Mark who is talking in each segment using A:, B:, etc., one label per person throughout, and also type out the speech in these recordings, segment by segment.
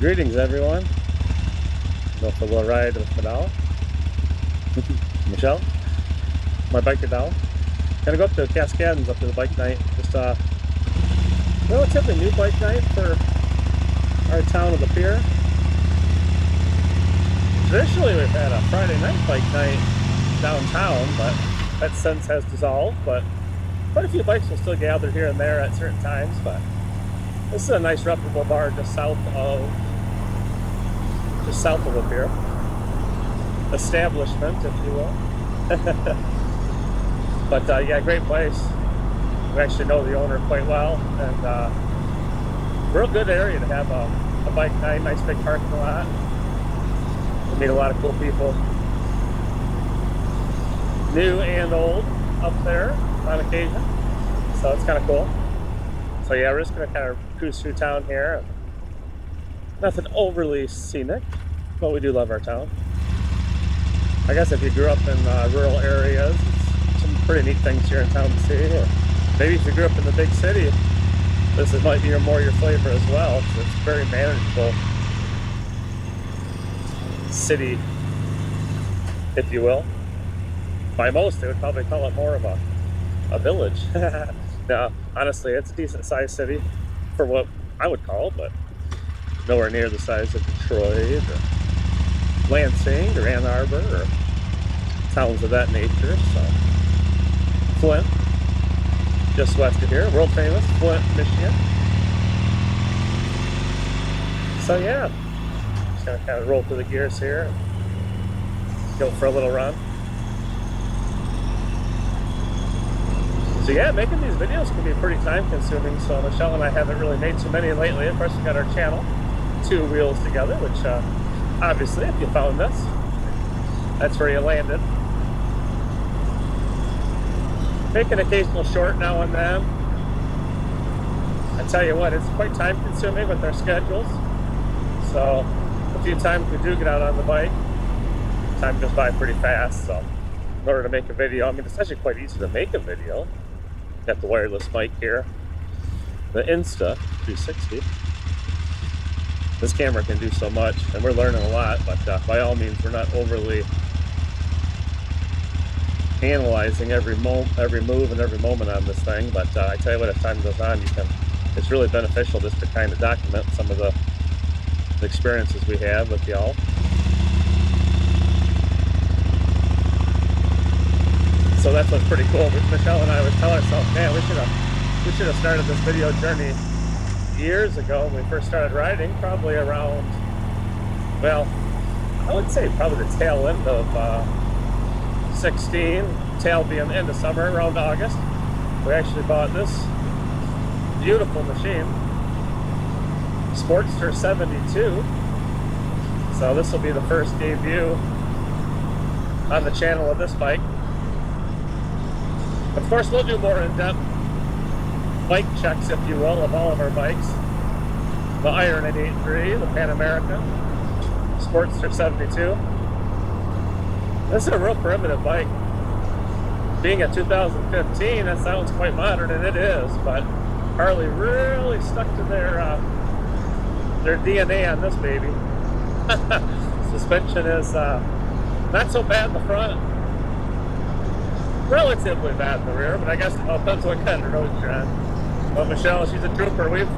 A: Greetings, everyone. Go for a little ride with Madal. Michelle, my biker Dow. Gonna go up to Casscaddens up to the bike night. Just relatively new bike night for our town of the pier. Traditionally, we've had a Friday night bike night downtown, but that since has dissolved. But quite a few bikes will still gather here and there at certain times. But this is a nice reputable bar just south of the pier. Establishment, if you will. But yeah, great place. We actually know the owner quite well, and real good area to have a bike night. Nice big parking lot. We meet a lot of cool people, new and old, up there on occasion. So it's kind of cool. So yeah, we're just gonna kind of cruise through town here. Nothing overly scenic, but we do love our town. I guess if you grew up in rural areas, it's some pretty neat things here in town to see. Or maybe if you grew up in the big city, this might be more your flavor as well. So it's a very manageable city, if you will. By most, they would probably call it more of a village. Now, honestly, it's a decent sized city for what I would call, but nowhere near the size of Detroit or Lansing or Ann Arbor or towns of that nature. So Flint, just west of here, world famous Flint, Michigan. So yeah, just gonna kind of roll through the gears here, go for a little run. So yeah, making these videos can be pretty time consuming. So Michelle and I haven't really made too many lately. Of course, we got our channel, Two Wheels Together, which obviously, if you found this, that's where you landed. Make an occasional short now and then. I tell you what, it's quite time consuming with our schedules. So a few times we do get out on the bike, time goes by pretty fast. So in order to make a video, I mean, it's actually quite easy to make a video. Got the wireless mic here, the Insta360. This camera can do so much, and we're learning a lot, but by all means, we're not overly analyzing every move and every moment on this thing. But I tell you what, as time goes on, it's really beneficial just to kind of document some of the experiences we have with y'all. So that's what's pretty cool. Michelle and I would tell ourselves, man, we should have started this video journey years ago when we first started riding, probably around, well, I would say probably the tail end of 16, tail being the end of summer, around August. We actually bought this beautiful machine, Sportster 72. So this will be the first debut on the channel of this bike. Of course, we'll do more in-depth bike checks, if you will, of all of our bikes. The Iron 883, the Pan America, Sportster 72. This is a real primitive bike. Being a 2015, that sounds quite modern, and it is, but Harley really stuck to their DNA on this baby. Suspension is not so bad in the front. Relatively bad in the rear, but I guess it all depends what kind of road you're on. But Michelle, she's a trooper. We've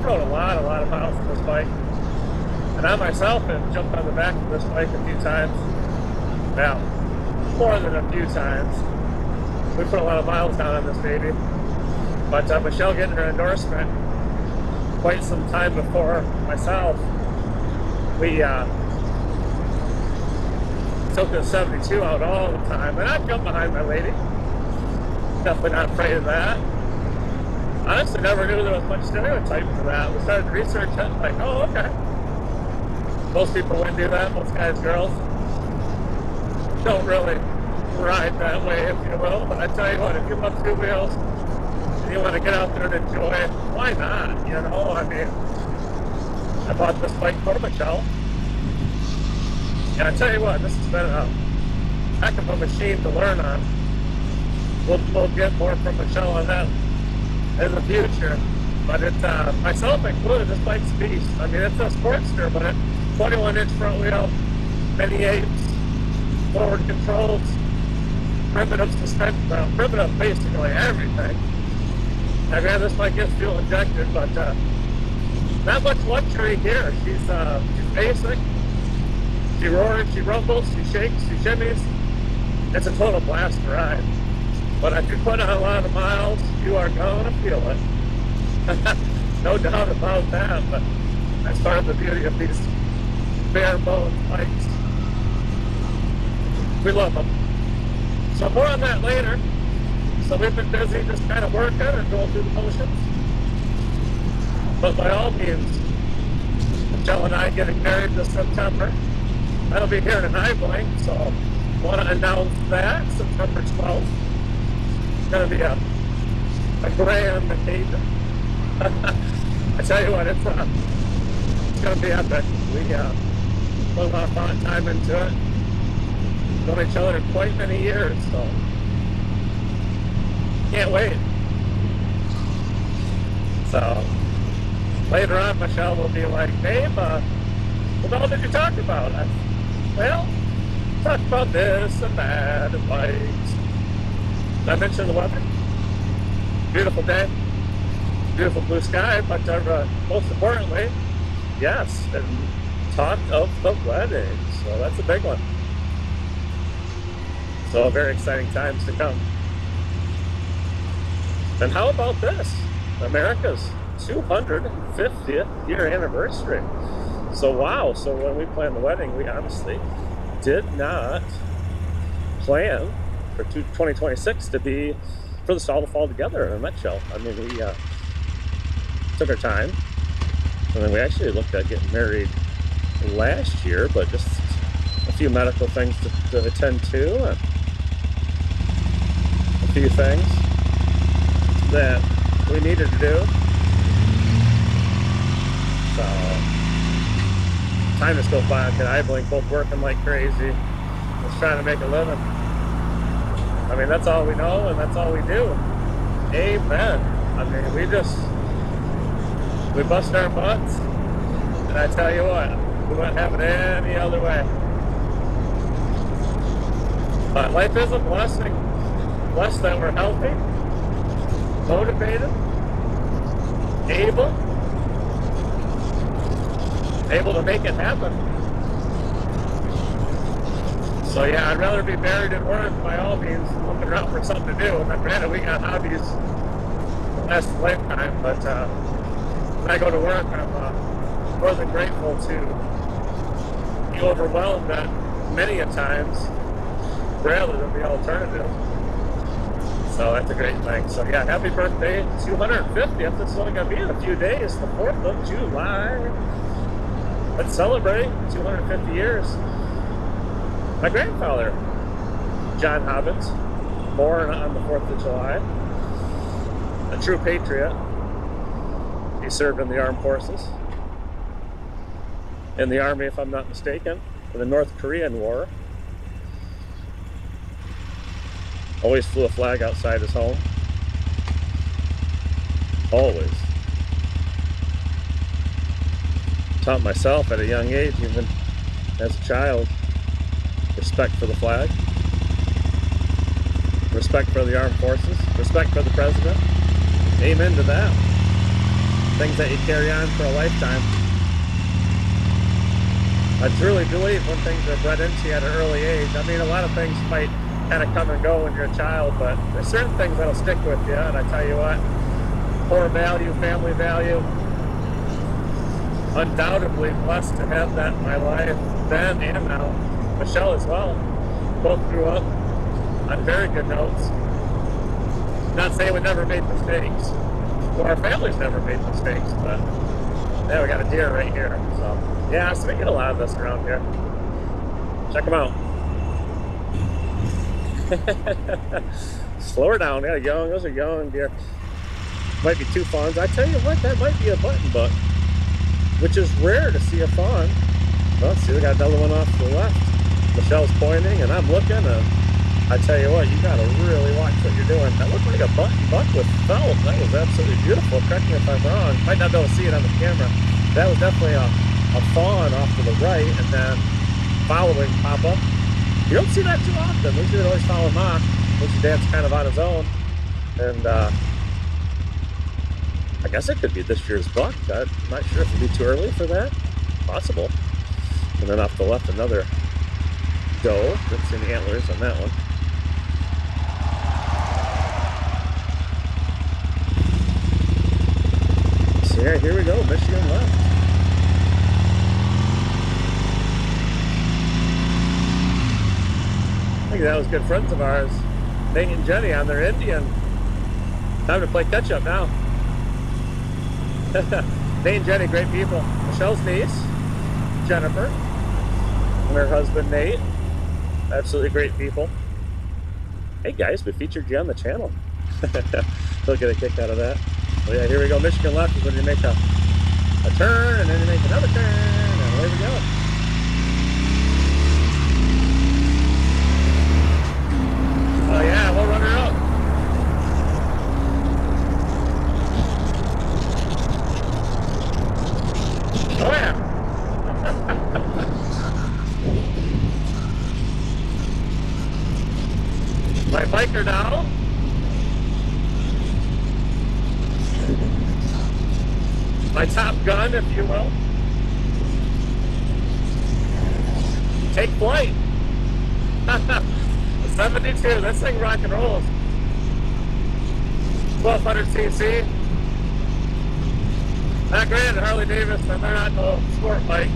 A: rode a lot of miles on this bike, and I myself have jumped on the back of this bike a few times. Now, more than a few times. We put a lot of miles down on this baby. But Michelle getting her endorsement quite some time before myself, we took the 72 out all the time, and I'd jump behind my lady. Definitely not afraid of that. Honestly, never knew there was much stereotype for that. We started to research it, like, oh, okay. Most people wouldn't do that, most guys, girls don't really ride that way, if you will. But I tell you what, if you love two wheels and you want to get out there and enjoy it, why not? You know, I mean, I bought this bike for Michelle. And I tell you what, this has been a heck of a machine to learn on. We'll get more from Michelle on that in the future. But it's, myself included, this bike's a beast. I mean, it's a Sportster, but it's 21-inch front wheel, mini 8s, forward controls, primitive suspension, primitive basically everything. I mean, this bike gets fuel injected, but not much luxury here. She's basic. She roars, she rumbles, she shakes, she shimmies. It's a total blast to ride. But if you put on a lot of miles, you are going to feel it. No doubt about that, but that's part of the beauty of these bare bones bikes. We love them. So more on that later. So we've been busy just kind of working and going through the motions. But by all means, Michelle and I getting married this September. That'll be here in Abilene, so I want to announce that September 12th. It's going to be a grand occasion. I tell you what, it's going to be epic. We put a lot of fun time into it. Known each other quite many years, so can't wait. So later on, Michelle will be like, "Babe, what all did you talk about?" Well, talked about this and that and bikes. Did I mention the weather? Beautiful day. Beautiful blue sky, but most importantly, yes, and talked of the wedding, so that's a big one. So very exciting times to come. And how about this? America's 250th year anniversary. So wow, so when we planned the wedding, we honestly did not plan for 2026 to be for this all to fall together in a nutshell. I mean, we took our time, and then we actually looked at getting married last year, but just a few medical things to attend to, and a few things that we needed to do. So time just goes by. And Abilene both working like crazy, just trying to make a living. I mean, that's all we know, and that's all we do. Amen. I mean, we bust our butts, and I tell you what, we wouldn't have it any other way. But life is a blessing. Blessed that we're healthy, motivated, able to make it happen. So yeah, I'd rather be buried at work by all means, looking around for something to do. And granted, we got hobbies that last a lifetime, but when I go to work, I'm more than grateful to be overwhelmed at many a times rather than the alternative. So that's a great thing. So yeah, happy birthday, 250th. It's only going to be in a few days, the 4th of July. Let's celebrate 250 years. My grandfather, John Hobbins, born on the 4th of July, a true patriot. He served in the armed forces, in the Army, if I'm not mistaken, in the North Korean War. Always flew a flag outside his home. Always. Taught myself at a young age, even as a child, respect for the flag, respect for the armed forces, respect for the president. Amen to that. Things that you carry on for a lifetime. I truly believe when things are bred into you at an early age. I mean, a lot of things might kind of come and go when you're a child, but there's certain things that'll stick with you. And I tell you what, core value, family value, undoubtedly blessed to have that in my life then and now. Michelle as well. Both grew up on very good notes. Not saying we never made mistakes, or our families never made mistakes, but yeah, we got a deer right here. So yeah, so we get a lot of this around here. Check them out. Slow her down. Got a young. Those are young deer. Might be two fawns. I tell you what, that might be a button buck, which is rare to see a fawn. Well, let's see, we got another one off to the left. Michelle's pointing, and I'm looking. I tell you what, you gotta really watch what you're doing. That looked like a button buck with felt. That was absolutely beautiful. Correct me if I'm wrong. Might not be able to see it on the camera. That was definitely a fawn off to the right, and then following pop up. You don't see that too often. They should always follow Mock. Lucy Dan's kind of on his own. And I guess it could be this year's buck. I'm not sure if it'd be too early for that. Possible. And then off the left, another doe. That's in the antlers on that one. So yeah, here we go, Michigan left. I think that was good friends of ours, Nate and Jenny, on their Indian. Time to play catch up now. Nate and Jenny, great people. Michelle's niece, Jennifer, and her husband Nate, absolutely great people. Hey guys, we featured you on the channel. They'll get a kick out of that. Well, yeah, here we go. Michigan left is when you make a turn, and then you make another turn, and away we go. Oh yeah, we'll run her up. Oh yeah. My biker now. My top gun, if you will. Take flight. 72, this thing rock and rolls. 1200 cc. Not great at Harley Davidson. They're not no sport bike.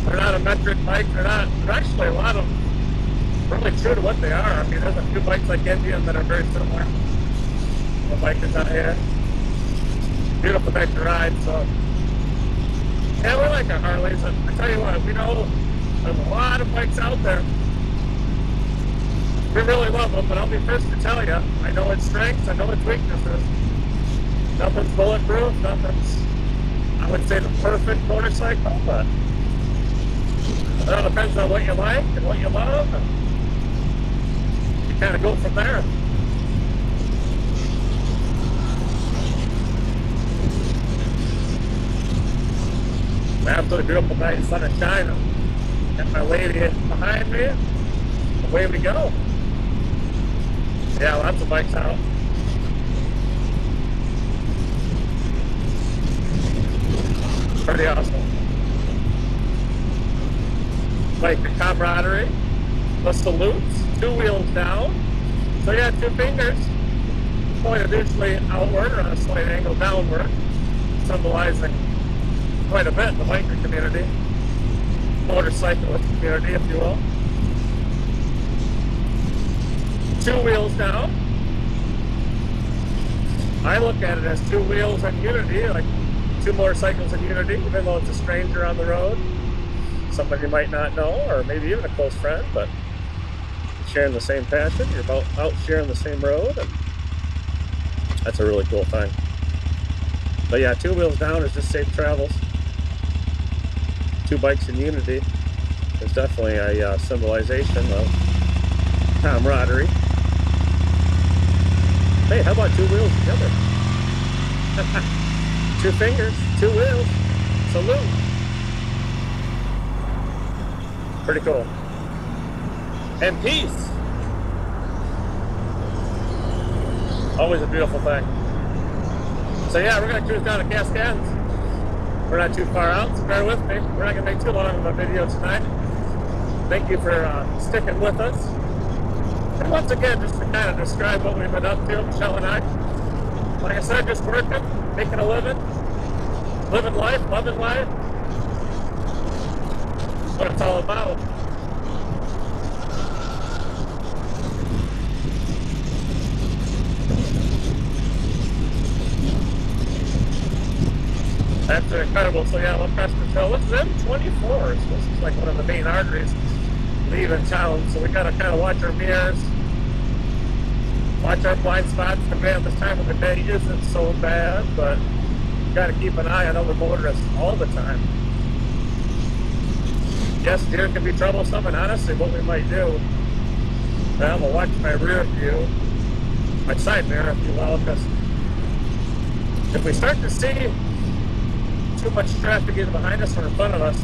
A: They're not a metric bike. They're actually a lot of really true to what they are. I mean, there's a few bikes like Indian that are very similar. The bikers out here. Beautiful bike to ride, so. Yeah, we like our Harleys. And I tell you what, we know there's a lot of bikes out there. We really love them, but I'll be first to tell you, I know its strengths, I know its weaknesses. Nothing's bulletproof, nothing's, I would say, the perfect motorcycle, but it all depends on what you like and what you love, and you kind of go from there. Absolutely beautiful night, sun is shining. Got my lady behind me, away we go. Yeah, lots of bikes out. Pretty awesome. Like the camaraderie, the salutes, 2 wheels down. So yeah, 2 fingers pointed usually outward or on a slight angle downward, symbolizing quite a bit in the biker community, motorcyclist community, if you will. 2 wheels down. I look at it as 2 wheels in unity, like 2 motorcycles in unity, even though it's a stranger on the road, somebody you might not know, or maybe even a close friend, but sharing the same passion, you're both out sharing the same road, and that's a really cool thing. But yeah, 2 wheels down is just safe travels. 2 bikes in unity is definitely a symbolization of camaraderie. Hey, how about 2 wheels together? 2 fingers, 2 wheels. Salute. Pretty cool. And peace. Always a beautiful thing. So yeah, we're gonna cruise down to Casscaddens. We're not too far out, so bear with me. We're not gonna make too long of a video tonight. Thank you for sticking with us. And once again, just to kind of describe what we've been up to, Michelle and I. Like I said, just working, making a living, living life, loving life. That's what it's all about. That's incredible. So yeah, let's Hill. This is M24. So this is like one of the main arteries leaving town. So we gotta kind of watch our mirrors, watch our blind spots. The man, this time of the day isn't so bad, but you gotta keep an eye on other motorists all the time. Yes, deer can be troublesome, and honestly, what we might do Now I'm gonna watch my rear view, my side mirror, if you will, because if we start to see too much traffic either behind us or in front of us,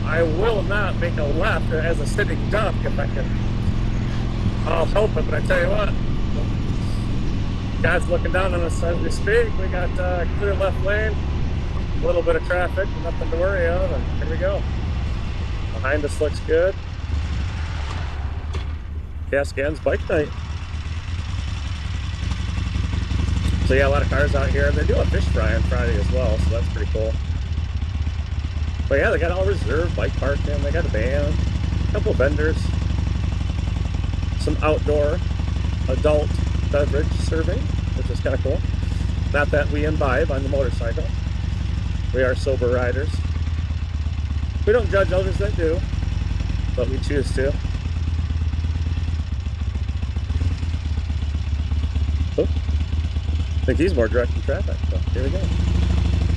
A: I will not make a left as a sitting duck if I can. I'll help it, but I tell you what, God's looking down on us as we speak. We got clear left lane, a little bit of traffic, nothing to worry of, and here we go. Behind us looks good. Casscaddens bike night. So yeah, a lot of cars out here. They do a fish fry on Friday as well, so that's pretty cool. But yeah, they got all reserved bike parking. They got a band, a couple vendors, some outdoor adult beverage serving, which is kind of cool. Not that we imbibe on the motorcycle. We are sober riders. We don't judge others that do, but we choose to. Oh, I think he's more directing traffic, so here we go.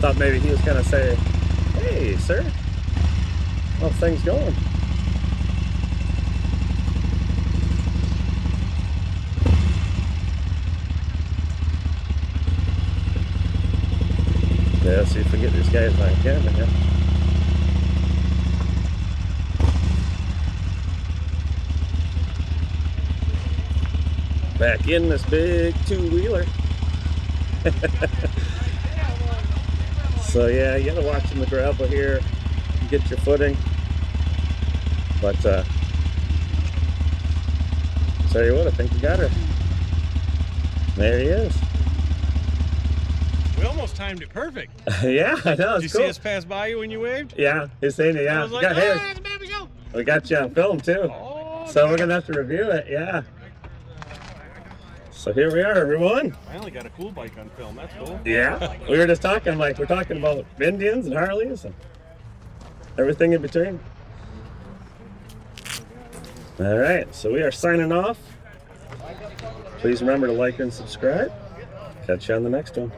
A: Thought maybe he was gonna say, "Hey, sir, how's things going?" Yeah, let's see if we get these guys on camera here. Back in this big two-wheeler. So yeah, you gotta watch in the gravel here, get your footing. But tell you what, I think we got her. There he is.
B: We almost timed it perfect.
A: Yeah, I know.
B: Did you
A: cool.
B: see us pass by you when you waved?
A: Yeah, he's saying it. Yeah,
B: I was like,
A: hey,
B: it's a baby show.
A: we got you on film too.
B: Oh,
A: So we're gonna have to review it. Yeah. So here we are, everyone.
B: I only got a cool bike on film. That's cool.
A: Yeah, we were just talking, like, we're talking about Indians and Harleys and everything in between. All right, so we are signing off. Please remember to like and subscribe. Catch you on the next one.